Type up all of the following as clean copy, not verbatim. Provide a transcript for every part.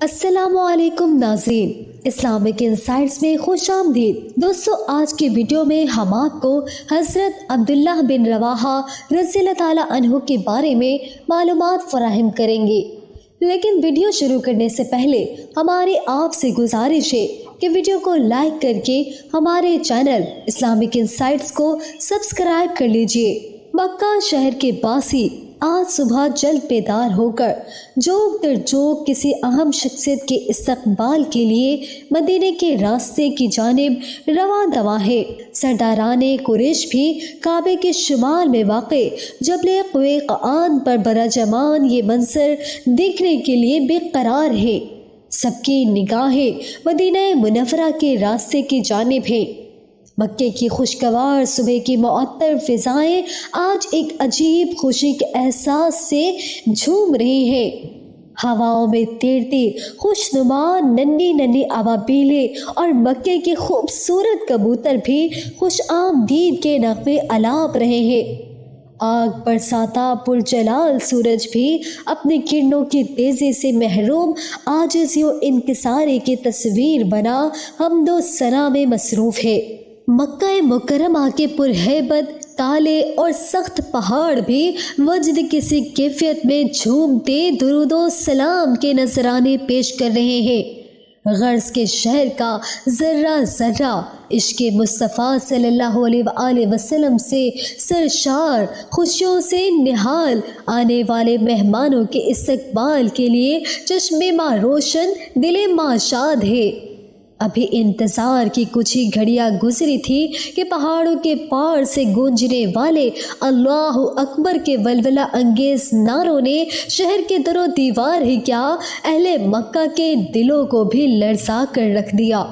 السلام علیکم ناظرین، اسلامک انسائٹس میں خوش آمدید۔ دوستو، آج کی ویڈیو میں ہم آپ کو حضرت عبداللہ بن رواحہ رضی اللہ تعالیٰ عنہ کے بارے میں معلومات فراہم کریں گے، لیکن ویڈیو شروع کرنے سے پہلے ہماری آپ سے گزارش ہے کہ ویڈیو کو لائک کر کے ہمارے چینل اسلامک انسائٹس کو سبسکرائب کر لیجئے۔ مکہ شہر کے باسی آج صبح جلد بیدار ہو کر جوک در جوک کسی اہم شخصیت کے استقبال کے لیے مدینے کے راستے کی جانب رواں دواں ہے۔ سرداران قریش بھی کعبے کے شمال میں واقع جبل قویقعان پر براجمان یہ منظر دیکھنے کے لیے بے قرار ہیں۔ سب کی نگاہیں مدینہ منورہ کے راستے کی جانب ہیں۔ مکے کی خوشگوار صبح کی معطر فضائیں آج ایک عجیب خوشی کے احساس سے جھوم رہی ہیں۔ ہواؤں میں تیرتی خوشنما ننھی ننھی ابابیلیں اور مکے کے خوبصورت کبوتر بھی خوش آمدید کے نغمے الاپ رہے ہیں۔ آگ برساتا پرجلال سورج بھی اپنی کرنوں کی تیزی سے محروم عاجزی و انکساری کی تصویر بنا حمد و ثنا میں مصروف ہے۔ مکہ مکرمہ کے پرہیبت کالے اور سخت پہاڑ بھی وجد کسی کیفیت میں جھومتے درود و سلام کے نذرانے پیش کر رہے ہیں۔ غرض کے شہر کا ذرہ ذرہ عشق مصطفیٰ صلی اللہ علیہ وآلہ وسلم سے سرشار، خوشیوں سے نہال، آنے والے مہمانوں کے استقبال کے لیے چشم ماں روشن، دل ماں شاد ہے۔ ابھی انتظار کی کچھ ہی گھڑیاں گزری تھی کہ پہاڑوں کے پار سے گونجنے والے اللہ اکبر کے ولولہ انگیز نعروں نے شہر کے در و دیوار ہی کیا اہل مکہ کے دلوں کو بھی لرزا کر رکھ دیا۔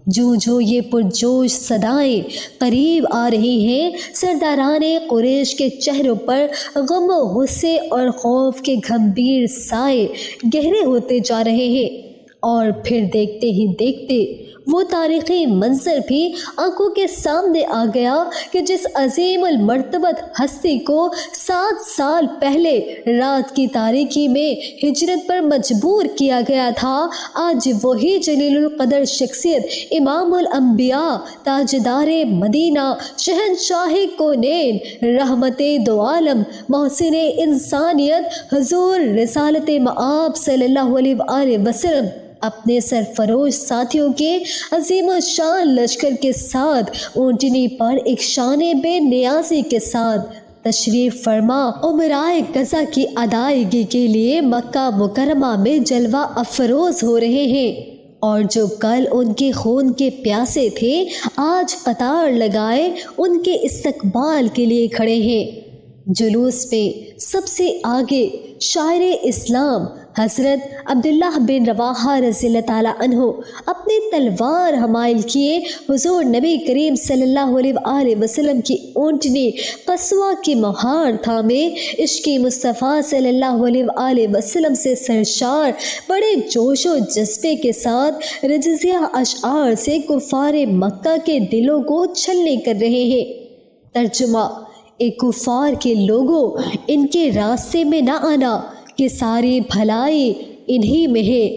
جو یہ پرجوش صدائیں قریب آ رہی ہیں، سرداران قریش کے چہروں پر غم و غصے اور خوف کے گھمبیر سائے گہرے ہوتے جا رہے ہیں، اور پھر دیکھتے ہی دیکھتے وہ تاریخی منظر بھی آنکھوں کے سامنے آ گیا کہ جس عظیم المرتبت ہستی کو 7 سال پہلے رات کی تاریکی میں ہجرت پر مجبور کیا گیا تھا، آج وہی جلیل القدر شخصیت امام الانبیاء، تاجدار مدینہ، شہنشاہ کونین، رحمت دو عالم، محسن انسانیت، حضور رسالت مآب صلی اللہ علیہ وآلہ وسلم اپنے سرفروش ساتھیوں کے عظیم الشان لشکر کے ساتھ اونٹنی پر ایک شان بے نیازی کے ساتھ تشریف فرما عمرائے قضا کی ادائیگی کے لیے مکہ مکرمہ میں جلوہ افروز ہو رہے ہیں، اور جو کل ان کے خون کے پیاسے تھے آج قطار لگائے ان کے استقبال کے لیے کھڑے ہیں۔ جلوس میں سب سے آگے شاعر اسلام حضرت عبداللہ بن رواحہ رضی اللہ تعالیٰ عنہ اپنی تلوار حمائل کیے حضور نبی کریم صلی اللہ علیہ وآلہ وسلم کی اونٹنی قصوہ کی مہار تھامے عشق مصطفیٰ صلی اللہ علیہ وآلہ وسلم سے سرشار بڑے جوش و جذبے کے ساتھ رجزیہ اشعار سے کفار مکہ کے دلوں کو چھلنے کر رہے ہیں۔ ترجمہ: اے کفار کے لوگوں، ان کے راستے میں نہ آنا کہ ساری بھلائی انہی میں ہے۔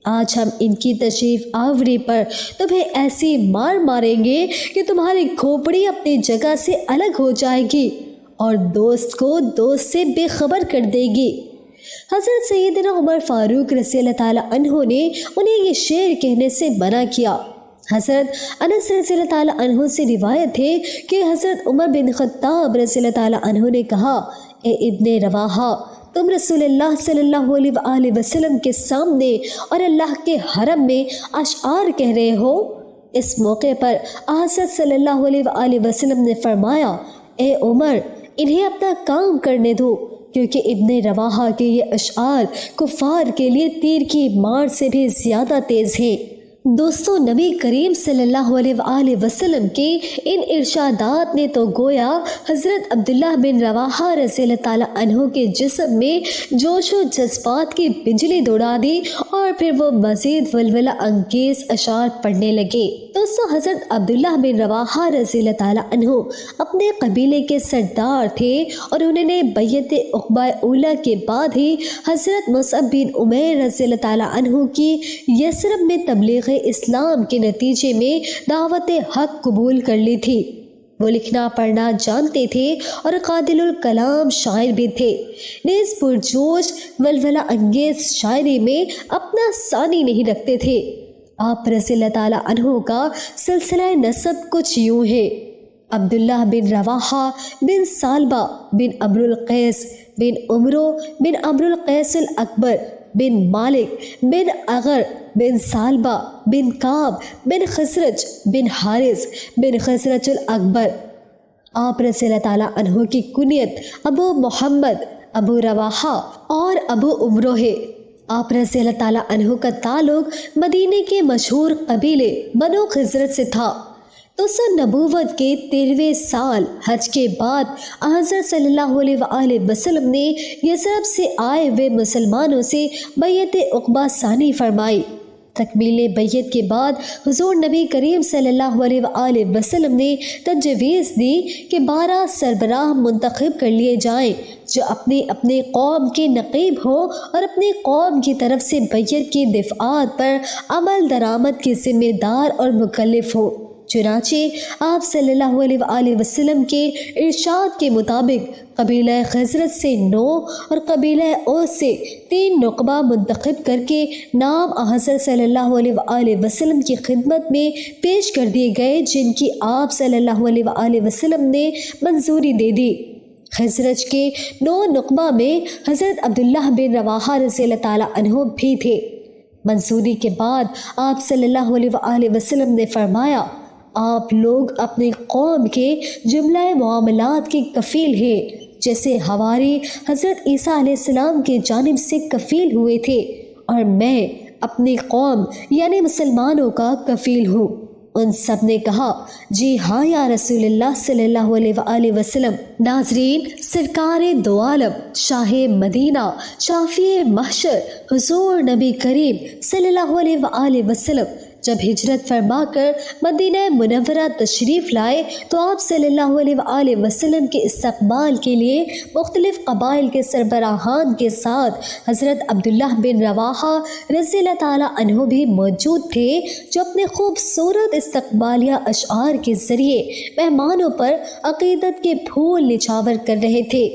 آج ہم ان کی تشریف آوری پر تمہیں ایسی مار ماریں گے کہ تمہاری کھوپڑی اپنی جگہ سے الگ ہو جائے گی اور دوست کو دوست سے بے خبر کر دے گی۔ حضرت سیدنا عمر فاروق رضی اللہ تعالیٰ عنہ نے انہیں یہ شعر کہنے سے منع کیا۔ حضرت انس رضی اللہ تعالیٰ عنہ سے روایت ہے کہ حضرت عمر بن خطاب رضی اللہ تعالیٰ عنہ نے کہا، اے ابن رواحہ، تم رسول اللہ صلی اللہ علیہ وآلہ وسلم کے سامنے اور اللہ کے حرم میں اشعار کہہ رہے ہو۔ اس موقع پر حضرت صلی اللہ علیہ وآلہ وسلم نے فرمایا، اے عمر، انہیں اپنا کام کرنے دو، کیونکہ ابن رواحہ کے یہ اشعار کفار کے لیے تیر کی مار سے بھی زیادہ تیز ہیں۔ دوستو، نبی کریم صلی اللہ علیہ وآلہ وسلم کے ان ارشادات نے تو گویا حضرت عبداللہ بن رواحہ رضی اللہ تعالیٰ عنہ کے جسم میں جوش و جذبات کی بجلی دوڑا دی اور پھر وہ مزید ولولہ انگیز اشعار پڑھنے لگے۔ دوستو، حضرت عبداللہ بن رواحہ رضی اللہ تعالیٰ عنہ اپنے قبیلے کے سردار تھے اور انہوں نے بیعت عقبہ اولیٰ کے بعد ہی حضرت مصعب بن عمیر رضی اللہ تعالیٰ عنہ کی یثرب میں تبلیغ اسلام کے نتیجے میں دعوت حق قبول کر لی تھی۔ وہ لکھنا پڑھنا جانتے تھے اور قادل الکلام شاعر بھی تھے، نیز پرجوش ولولہ انگیز شاعری میں اپنا ثانی نہیں رکھتے تھے۔ آپ رضی اللہ تعالیٰ عنہ کا سلسلہ نسب کچھ یوں ہے: عبداللہ بن رواحہ بن ثعلبہ بن عمرو القیس بن عمرو بن عمرو القیس الاکبر بن مالک بن اغر بن ثعلبہ بن کعب بن خزرج بن حارث بن خزرج الاکبر۔ آپ رضی اللہ تعالیٰ عنہ کی کنیت ابو محمد، ابو رواحہ اور ابو عمرو ہے۔ آپ رضی اللہ تعالیٰ عنہ کا تعلق مدینے کے مشہور قبیلے بنو خزرج سے تھا۔ نبوت کے 13ویں سال حج کے بعد حضرت صلی اللہ علیہ وآلہ وسلم نے یثرب سے آئے ہوئے مسلمانوں سے بیعت عقبہ ثانی فرمائی۔ تکمیل بیعت کے بعد حضور نبی کریم صلی اللہ علیہ وآلہ وسلم نے تجویز دی کہ 12 سربراہ منتخب کر لیے جائیں جو اپنے اپنے قوم کے نقیب ہوں اور اپنی قوم کی طرف سے بیعت کی دفعات پر عمل درآمد کے ذمہ دار اور مکلف ہوں۔ چنانچہ آپ صلی اللہ علیہ وآلہ وسلم کے ارشاد کے مطابق قبیلہ خزرج سے 9 اور قبیلہ اوس سے 3 نقبہ منتخب کر کے نام حضرت صلی اللہ علیہ وآلہ وسلم کی خدمت میں پیش کر دیے گئے، جن کی آپ صلی اللہ علیہ وآلہ وسلم نے منظوری دے دی۔ خزرج کے 9 نقبہ میں حضرت عبداللہ بن رواحہ رضی اللہ تعالیٰ عنہ بھی تھے۔ منظوری کے بعد آپ صلی اللہ علیہ وآلہ وسلم نے فرمایا: آپ لوگ اپنی قوم کے جملہ معاملات کے کفیل ہیں، جیسے ہماری حضرت عیسیٰ علیہ السلام کے جانب سے کفیل ہوئے تھے، اور میں اپنی قوم یعنی مسلمانوں کا کفیل ہوں۔ ان سب نے کہا: جی ہاں یا رسول اللہ صلی اللہ علیہ وآلہ وسلم۔ ناظرین، سرکار دو عالم، شاہ مدینہ، شافی محشر، حضور نبی کریم صلی اللہ علیہ وآلہ وسلم جب ہجرت فرما کر مدینہ منورہ تشریف لائے تو آپ صلی اللہ علیہ وآلہ وسلم کے استقبال کے لیے مختلف قبائل کے سربراہان کے ساتھ حضرت عبداللہ بن رواحہ رضی اللہ تعالیٰ عنہ بھی موجود تھے، جو اپنے خوبصورت استقبالیہ اشعار کے ذریعے مہمانوں پر عقیدت کے پھول نچھاور کر رہے تھے۔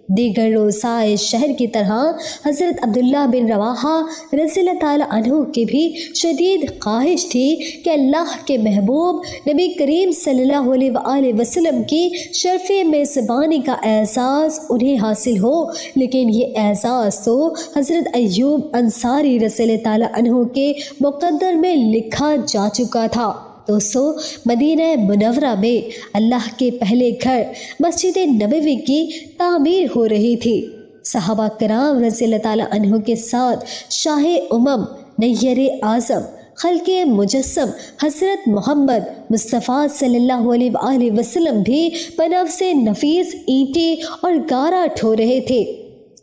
دیگر روزائے شہر کی طرح حضرت عبداللہ بن رواحہ رضی اللہ تعالیٰ عنہ کی بھی شدید خواہش تھی کہ اللہ کے محبوب نبی کریم صلی اللہ علیہ وآلہ وسلم کی شرف میزبانی کا اعزاز انہیں حاصل ہو، لیکن یہ اعزاز تو حضرت ایوب انصاری رضی اللہ تعالیٰ عنہ کے مقدر میں لکھا جا چکا تھا۔ دوستو، مدینہ منورہ میں اللہ کے پہلے گھر مسجد نبوی کی تعمیر ہو رہی تھی۔ صحابہ کرام رضی اللہ تعالیٰ عنہ کے ساتھ شاہ امم، نیر اعظم، خلق مجسم حضرت محمد مصطفیٰ صلی اللہ علیہ وآلہ وسلم بھی بنفس نفیس اینٹیں اور گارا ڈھو رہے تھے۔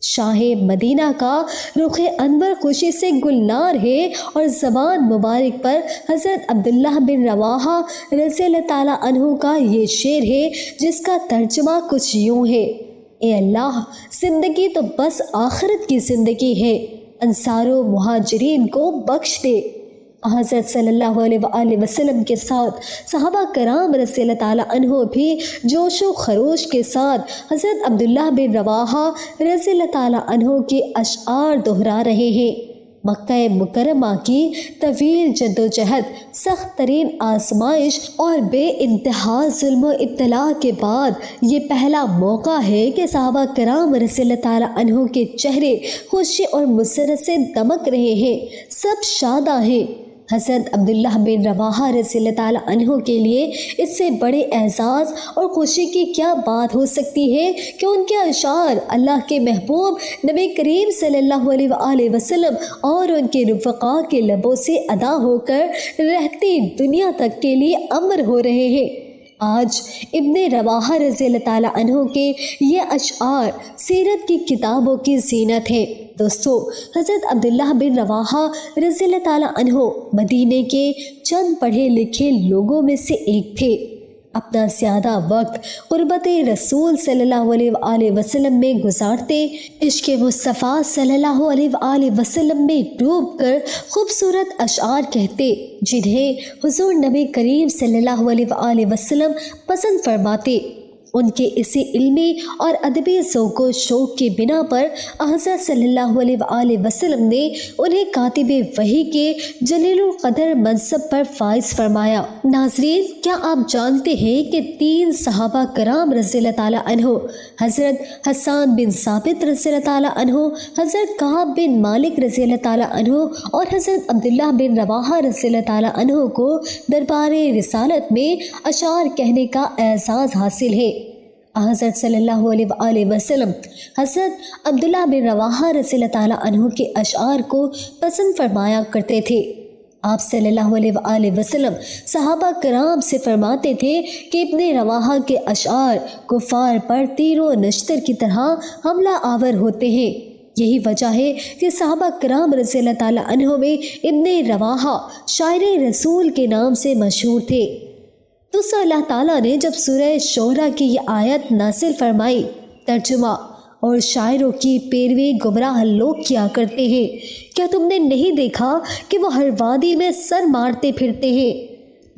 شاہ مدینہ کا رخ انور خوشی سے گلنار ہے اور زبان مبارک پر حضرت عبداللہ بن رواحہ رضی اللہ تعالیٰ عنہ کا یہ شعر ہے، جس کا ترجمہ کچھ یوں ہے: اے اللہ، زندگی تو بس آخرت کی زندگی ہے، انصار و مہاجرین کو بخش دے۔ حضرت صلی اللہ علیہ وآلہ وسلم کے ساتھ صحابہ کرام رضی اللہ تعالیٰ عنہ بھی جوش و خروش کے ساتھ حضرت عبداللہ بن رواحہ رضی اللہ تعالیٰ عنہ کے اشعار دہرا رہے ہیں۔ مکہ مکرمہ کی طویل جدوجہد، سخت ترین آزمائش اور بے انتہا ظلم و ابتلاء کے بعد یہ پہلا موقع ہے کہ صحابہ کرام رضی اللہ تعالیٰ عنہ کے چہرے خوشی اور مسرت سے دمک رہے ہیں، سب شاداں ہیں۔ حضرت عبداللہ بن رواحہ رضی اللہ تعالیٰ عنہ کے لیے اس سے بڑے اعزاز اور خوشی کی کیا بات ہو سکتی ہے کہ ان کے اشعار اللہ کے محبوب نبی کریم صلی اللہ علیہ وآلہ وسلم اور ان کے رفقاء کے لبوں سے ادا ہو کر رہتی دنیا تک کے لیے امر ہو رہے ہیں۔ آج ابن رواحہ رضی اللہ تعالیٰ عنہ کے یہ اشعار سیرت کی کتابوں کی زینت ہیں۔ دوستو، حضرت عبداللہ بن رواحہ رضی اللہ تعالیٰ عنہ مدینے کے چند پڑھے لکھے لوگوں میں سے ایک تھے۔ اپنا زیادہ وقت قربت رسول صلی اللہ علیہ وآلہ وسلم میں گزارتے، عشق مصطفیٰ صلی اللہ علیہ وآلہ وسلم میں ڈوب کر خوبصورت اشعار کہتے، جنہیں حضور نبی کریم صلی اللہ علیہ وآلہ وسلم پسند فرماتے۔ ان کے اسی علمی اور ادبی ذوق و شوق کی بنا پر حضرت صلی اللہ علیہ وآلہ وسلم نے انہیں کاتب وحی کے جلیل القدر منصب پر فائز فرمایا۔ ناظرین، کیا آپ جانتے ہیں کہ 3 صحابہ کرام رضی اللہ تعالیٰ عنہ، حضرت حسان بن ثابت رضی اللہ تعالیٰ عنہ، حضرت کعب بن مالک رضی اللہ تعالیٰ عنہ اور حضرت عبداللہ بن رواحہ رضی اللہ تعالیٰ عنہ کو دربار رسالت میں اشعار کہنے کا اعزاز حاصل ہے۔ حضرت صلی اللہ علیہ وآلہ وسلم حضرت عبداللہ بن رواحہ رضی اللہ تعالیٰ عنہ کے اشعار کو پسند فرمایا کرتے تھے۔ آپ صلی اللہ علیہ وآلہ وسلم صحابہ کرام سے فرماتے تھے کہ ابن رواحہ کے اشعار کفار پر تیر و نشتر کی طرح حملہ آور ہوتے ہیں۔ یہی وجہ ہے کہ صحابہ کرام رضی اللہ تعالیٰ عنہ میں ابن رواحہ شاعر رسول کے نام سے مشہور تھے۔ تو اللہ تعالیٰ نے جب سورہ شعراء کی یہ آیت نازل فرمائی، ترجمہ: اور شاعروں کی پیروی گمراہ لوگ کیا کرتے ہیں، کیا تم نے نہیں دیکھا کہ وہ ہر وادی میں سر مارتے پھرتے ہیں؟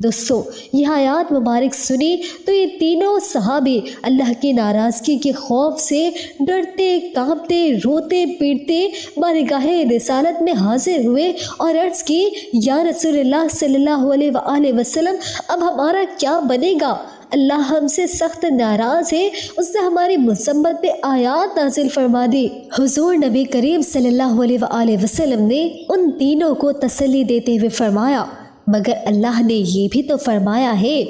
دوستو، یہ آیات مبارک سنی تو یہ تینوں صحابی اللہ کی ناراضگی کے خوف سے ڈرتے، کانپتے، روتے پیٹتے بارگاہ رسالت میں حاضر ہوئے اور عرض کی، یا رسول اللہ صلی اللہ علیہ وآلہ وسلم، اب ہمارا کیا بنے گا؟ اللہ ہم سے سخت ناراض ہے، اس نے ہماری مذمت پہ آیات نازل فرما دی۔ حضور نبی کریم صلی اللہ علیہ وآلہ وسلم نے ان تینوں کو تسلی دیتے ہوئے فرمایا، مگر اللہ نے یہ بھی تو فرمایا ہے،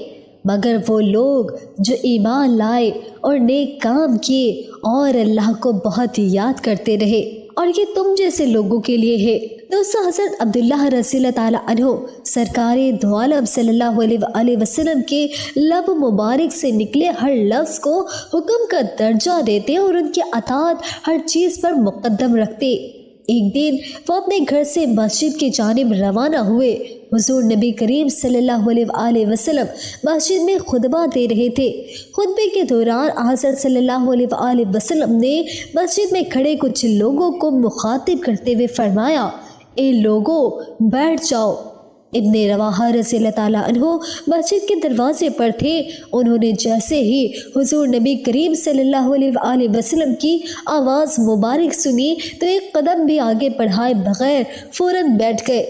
مگر وہ لوگ جو ایمان لائے اور نیک کام کیے اور اللہ کو بہت یاد کرتے رہے، اور یہ تم جیسے لوگوں کے لیے ہے۔ دوستو، حضرت عبداللہ رضی اللہ تعالیٰ عنہ سرکار دو عالم صلی اللہ علیہ وآلہ وسلم کے لب مبارک سے نکلے ہر لفظ کو حکم کا درجہ دیتے اور ان کی اطاعت ہر چیز پر مقدم رکھتے۔ ایک دن وہ اپنے گھر سے مسجد کی جانب روانہ ہوئے۔ حضور نبی کریم صلی اللہ علیہ وآلہ وسلم مسجد میں خطبہ دے رہے تھے۔ خطبے کے دوران حضرت صلی اللہ علیہ وآلہ وسلم نے مسجد میں کھڑے کچھ لوگوں کو مخاطب کرتے ہوئے فرمایا، اے لوگوں، بیٹھ جاؤ۔ ابن رواحہ رضی اللہ تعالیٰ عنہ مسجد کے دروازے پر تھے۔ انہوں نے جیسے ہی حضور نبی کریم صلی اللہ علیہ وآلہ وسلم کی آواز مبارک سنی تو ایک قدم بھی آگے بڑھائے بغیر فوراً بیٹھ گئے۔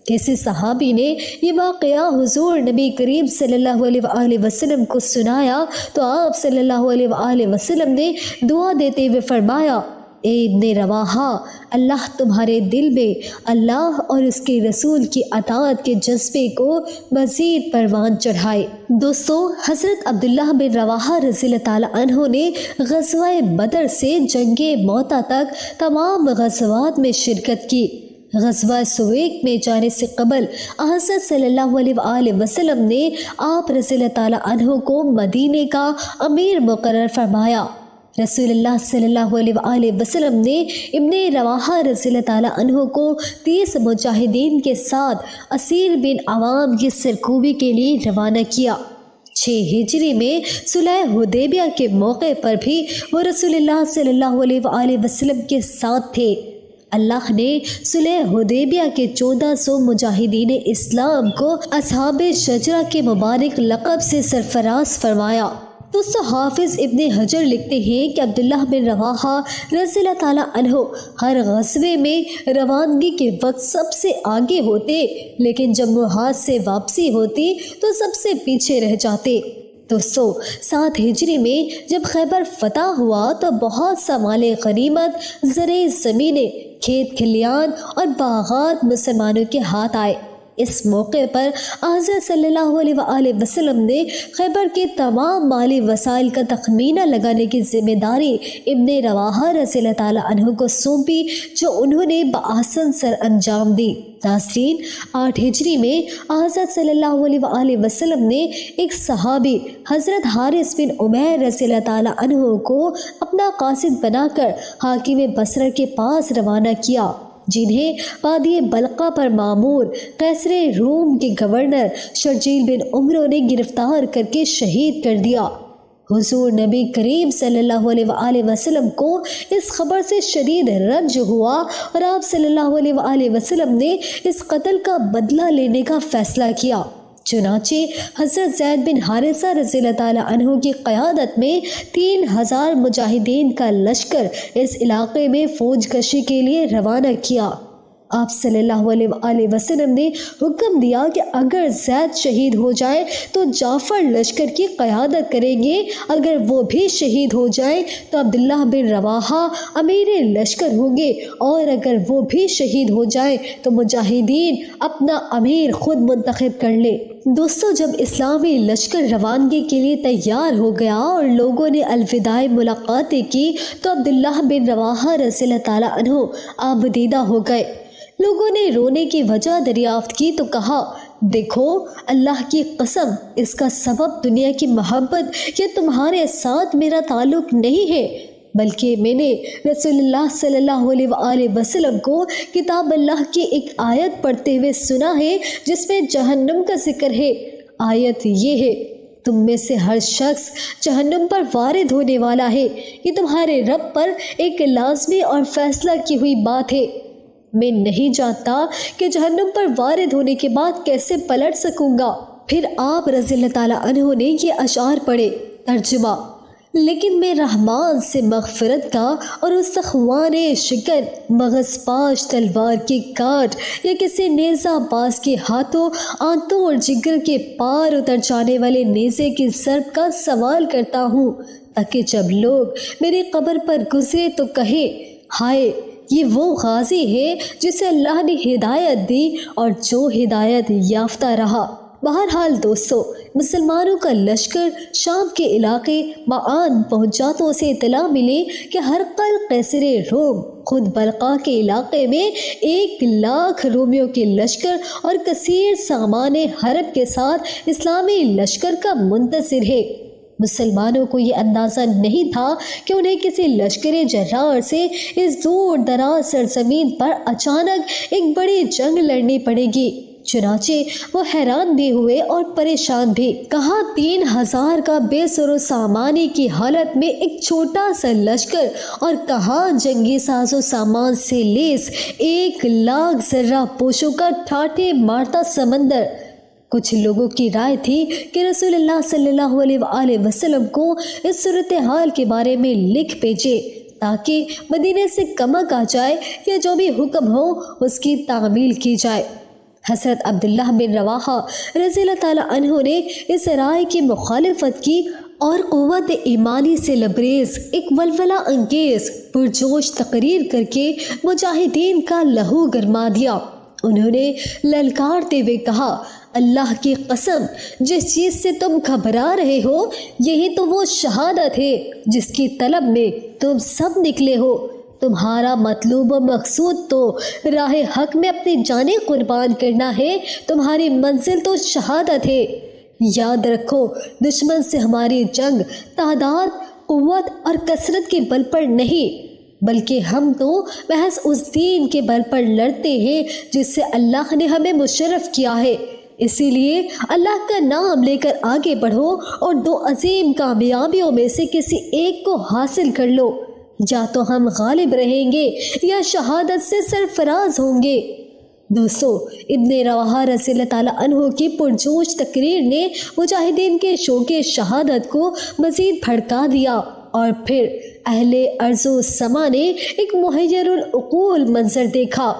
کسی صحابی نے یہ واقعہ حضور نبی کریم صلی اللہ علیہ وآلہ وسلم کو سنایا تو آپ صلی اللہ علیہ وآلہ وسلم نے دعا دیتے ہوئے فرمایا، اے ابن رواحہ، اللہ تمہارے دل میں اللہ اور اس کے رسول کی اطاعت کے جذبے کو مزید پروان چڑھائے۔ دوستو، حضرت عبداللہ بن رواحہ رضی اللہ تعالیٰ عنہ نے غزوہ بدر سے جنگ موتا تک تمام غزوات میں شرکت کی۔ غزوہ سویق میں جانے سے قبل حضرت صلی اللہ علیہ وآلہ وسلم نے آپ رضی اللہ تعالیٰ عنہ کو مدینے کا امیر مقرر فرمایا۔ رسول اللہ صلی اللہ علیہ وآلہ وسلم نے ابن رواحہ رضی اللہ تعالیٰ عنہ کو 30 مجاہدین کے ساتھ اسیر بن عوام کی سرکوبی کے لیے روانہ کیا۔ 6 ہجری میں صلح حدیبیہ کے موقع پر بھی وہ رسول اللہ صلی اللہ علیہ وآلہ وسلم کے ساتھ تھے۔ اللہ نے صلح حدیبیہ کے 1400 مجاہدین اسلام کو اصحاب شجرہ کے مبارک لقب سے سرفراز فرمایا۔ دوستو، حافظ ابن حجر لکھتے ہیں کہ عبداللہ بن رواحہ رضی اللہ تعالیٰ عنہ ہر غزوے میں روانگی کے وقت سب سے آگے ہوتے، لیکن جب محاذ سے واپسی ہوتی تو سب سے پیچھے رہ جاتے۔ دوستو، 7 ہجری میں جب خیبر فتح ہوا تو بہت سا مال غنیمت، زرعی زمینیں، کھیت کھلیان اور باغات مسلمانوں کے ہاتھ آئے۔ اس موقع پر حضرت صلی اللہ علیہ وآلہ وسلم نے خیبر کے تمام مالی وسائل کا تخمینہ لگانے کی ذمہ داری ابن رواحہ رضی اللہ تعالیٰ عنہ کو سونپی، جو انہوں نے بآسن سر انجام دی۔ ناظرین، 8 ہجری میں حضرت صلی اللہ علیہ وآلہ وسلم نے ایک صحابی حضرت حارث بن عمیر رضی اللہ تعالیٰ عنہ کو اپنا قاصد بنا کر حاکم بصرہ کے پاس روانہ کیا، جنہیں وادی بلقا پر مامور قیصر روم کے گورنر شرجیل بن عمرو نے گرفتار کر کے شہید کر دیا۔ حضور نبی کریم صلی اللہ علیہ وآلہ وسلم کو اس خبر سے شدید رنج ہوا اور آپ صلی اللہ علیہ وآلہ وسلم نے اس قتل کا بدلہ لینے کا فیصلہ کیا۔ چنانچہ حضرت زید بن حارثہ رضی اللہ تعالیٰ عنہ کی قیادت میں 3000 مجاہدین کا لشکر اس علاقے میں فوج کشی کے لیے روانہ کیا۔ آپ صلی اللہ علیہ وآلہ وسلم نے حکم دیا کہ اگر زید شہید ہو جائے تو جعفر لشکر کی قیادت کریں گے، اگر وہ بھی شہید ہو جائیں تو عبداللہ بن رواحہ امیر لشکر ہوں گے، اور اگر وہ بھی شہید ہو جائیں تو مجاہدین اپنا امیر خود منتخب کر لیں۔ دوستو، جب اسلامی لشکر روانگی کے لیے تیار ہو گیا اور لوگوں نے الوداعی ملاقاتیں کی تو عبداللہ بن رواحہ رضی اللہ تعالیٰ عنہ آبدیدہ ہو گئے۔ لوگوں نے رونے کی وجہ دریافت کی تو کہا، دیکھو اللہ کی قسم، اس کا سبب دنیا کی محبت یا تمہارے ساتھ میرا تعلق نہیں ہے، بلکہ میں نے رسول اللہ صلی اللہ علیہ وآلہ وسلم کو کتاب اللہ کی ایک آیت پڑھتے ہوئے سنا ہے جس میں جہنم کا ذکر ہے۔ آیت یہ ہے، تم میں سے ہر شخص جہنم پر وارد ہونے والا ہے، یہ تمہارے رب پر ایک لازمی اور فیصلہ کی ہوئی بات ہے۔ میں نہیں جانتا کہ جہنم پر وارد ہونے کے بعد کیسے پلٹ سکوں گا۔ پھر آپ رضی اللہ تعالیٰ عنہ نے یہ اشعار پڑھے۔ ترجمہ: لیکن میں رحمان سے مغفرت کا اور اس خوان شکن مغز پاش تلوار کی کاٹ یا کسی نیزہ باز کے ہاتھوں آنتوں اور جگر کے پار اتر جانے والے نیزے کی ضرب کا سوال کرتا ہوں، تاکہ جب لوگ میری قبر پر گزرے تو کہیں، ہائے یہ وہ غازی ہے جسے اللہ نے ہدایت دی اور جو ہدایت یافتہ رہا۔ بہرحال دوستو، مسلمانوں کا لشکر شام کے علاقے معان پہنچا تو اسے اطلاع ملی کہ ہرقل قیصر روم خود بلقا کے علاقے میں 1,00,000 رومیوں کے لشکر اور کثیر سامان حرب کے ساتھ اسلامی لشکر کا منتظر ہے۔ مسلمانوں کو یہ اندازہ نہیں تھا کہ انہیں کسی لشکر جرار سے اس دور دراز سرزمین پر اچانک ایک بڑی جنگ لڑنی پڑے گی۔ چنانچہ وہ حیران بھی ہوئے اور پریشان بھی۔ کہاں 3000 کا بے سر و سامانی کی حالت میں ایک چھوٹا سا لشکر، اور کہاں جنگی ساز و سامان سے لیس 1,00,000 ذرہ پوشوں کا ٹھاٹھے مارتا سمندر۔ کچھ لوگوں کی رائے تھی کہ رسول اللہ صلی اللہ علیہ وآلہ وسلم کو اس صورتحال کے بارے میں لکھ بھیجے تاکہ مدینے سے کمک آ جائے یا جو بھی حکم ہو اس کی تعمیل کی جائے۔ حضرت عبداللہ بن رواحہ رضی اللہ تعالیٰ عنہ نے اس رائے کی مخالفت کی اور قوت ایمانی سے لبریز ایک ولولہ انگیز پرجوش تقریر کر کے مجاہدین کا لہو گرما دیا۔ انہوں نے للکارتے ہوئے کہا، اللہ کی قسم، جس چیز سے تم گھبرا رہے ہو یہی تو وہ شہادت ہے جس کی طلب میں تم سب نکلے ہو۔ تمہارا مطلوب و مقصود تو راہ حق میں اپنی جانیں قربان کرنا ہے، تمہاری منزل تو شہادت ہے۔ یاد رکھو، دشمن سے ہماری جنگ تعداد، قوت اور کثرت کے بل پر نہیں، بلکہ ہم تو محض اس دین کے بل پر لڑتے ہیں جس سے اللہ نے ہمیں مشرف کیا ہے۔ اسی لیے اللہ کا نام لے کر آگے بڑھو اور 2 عظیم کامیابیوں میں سے کسی ایک کو حاصل کر لو، یا تو ہم غالب رہیں گے یا شہادت سے سرفراز ہوں گے۔ دوستو، ابن رواحہ رضی اللہ تعالیٰ عنہ کی پرجوش تقریر نے مجاہدین کے شوق شہادت کو مزید بھڑکا دیا، اور پھر اہل ارض و سما نے ایک محیر العقول منظر دیکھا۔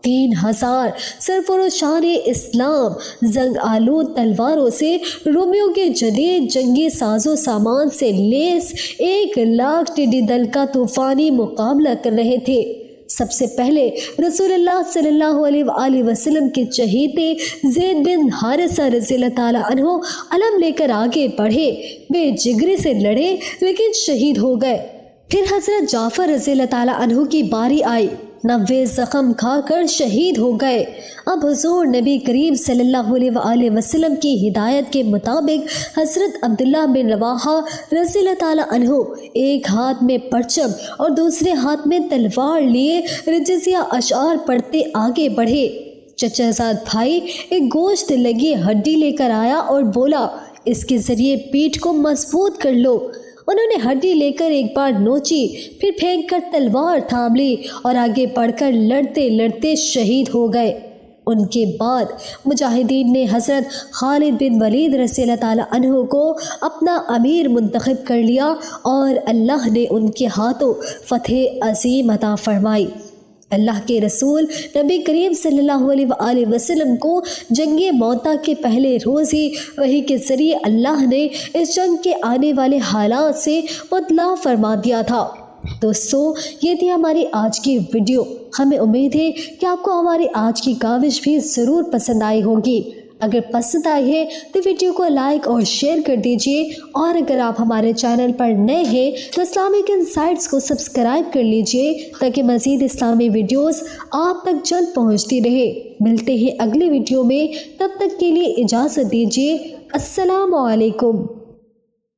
3000 سرفروشان اسلام زنگ آلود تلواروں سے رومیوں کے جدید جنگی ساز و سامان سے لیس 1,00,000 ٹڈی دل کا طوفانی مقابلہ کر رہے تھے۔ سب سے پہلے رسول اللہ صلی اللہ علیہ وآلہ وسلم کے چہیتے زید بن حارثہ رضی اللہ تعالیٰ عنہ علم لے کر آگے بڑھے، بے جگری سے لڑے لیکن شہید ہو گئے۔ پھر حضرت جعفر رضی اللہ تعالیٰ عنہ کی باری آئی، 90 زخم کھا کر شہید ہو گئے۔ اب حضور نبی کریم صلی اللہ علیہ وآلہ وسلم کی ہدایت کے مطابق حضرت عبداللہ بن رواحہ رضی اللہ تعالیٰ عنہ ایک ہاتھ میں پرچم اور دوسرے ہاتھ میں تلوار لیے رجزیہ اشعار پڑھتے آگے بڑھے۔ چچا زاد بھائی ایک گوشت لگی ہڈی لے کر آیا اور بولا، اس کے ذریعے پیٹھ کو مضبوط کر لو۔ انہوں نے ہڈی لے کر ایک بار نوچی، پھر پھینک کر تلوار تھام لی اور آگے بڑھ کر لڑتے لڑتے شہید ہو گئے۔ ان کے بعد مجاہدین نے حضرت خالد بن ولید رضی اللہ تعالیٰ عنہ کو اپنا امیر منتخب کر لیا اور اللہ نے ان کے ہاتھوں فتح عظیم عطا فرمائی۔ اللہ کے رسول نبی کریم صلی اللہ علیہ وآلہ وسلم کو جنگ موتا کے پہلے روز ہی وحی کے ذریعے اللہ نے اس جنگ کے آنے والے حالات سے مطلع فرما دیا تھا۔ دوستو، یہ تھی ہماری آج کی ویڈیو۔ ہمیں امید ہے کہ آپ کو ہماری آج کی کاوش بھی ضرور پسند آئی ہوگی۔ اگر پسند آئی ہے تو ویڈیو کو لائک اور شیئر کر دیجئے، اور اگر آپ ہمارے چینل پر نئے ہیں تو اسلامک انسائٹس کو سبسکرائب کر لیجئے تاکہ مزید اسلامی ویڈیوز آپ تک جلد پہنچتی رہے۔ ملتے ہیں اگلی ویڈیو میں، تب تک کے لیے اجازت دیجئے۔ السلام علیکم۔